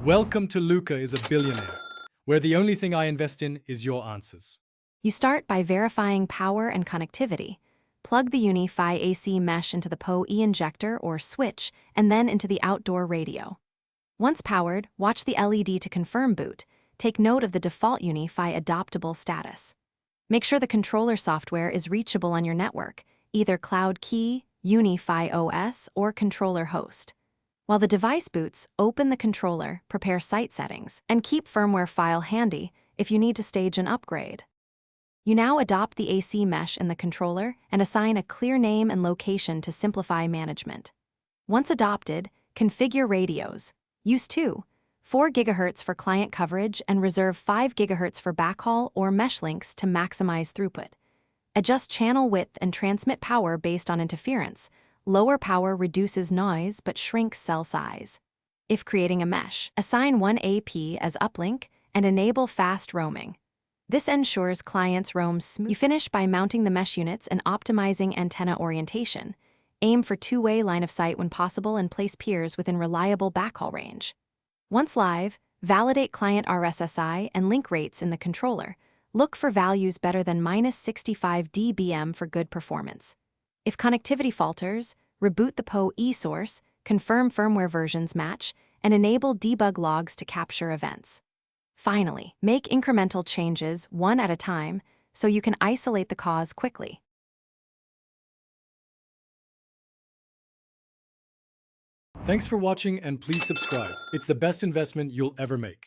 Welcome to Luca is a Billionaire, where the only thing I invest in is your answers. You start by verifying power and connectivity. Plug the Unifi AC Mesh into the PoE injector or switch, and then into the outdoor radio. Once powered, watch the LED to confirm boot. Take note of the default Unifi adoptable status. Make sure the controller software is reachable on your network, either Cloud Key, Unifi OS, or controller host. While the device boots, open the controller, prepare site settings, and keep firmware file handy if you need to stage an upgrade. You now adopt the AC mesh in the controller and assign a clear name and location to simplify management. Once adopted, configure radios. Use 4 GHz for client coverage and reserve 5 GHz for backhaul or mesh links to maximize throughput. Adjust channel width and transmit power based on interference. Lower power reduces noise but shrinks cell size. If creating a mesh, assign one AP as uplink and enable fast roaming. This ensures clients roam smoothly. You finish by mounting the mesh units and optimizing antenna orientation. Aim for two-way line of sight when possible and place peers within reliable backhaul range. Once live, validate client RSSI and link rates in the controller. Look for values better than -65 dBm for good performance. If connectivity falters, reboot the PoE source, confirm firmware versions match, and enable debug logs to capture events. Finally, make incremental changes one at a time so you can isolate the cause quickly. Thanks for watching and please subscribe. It's the best investment you'll ever make.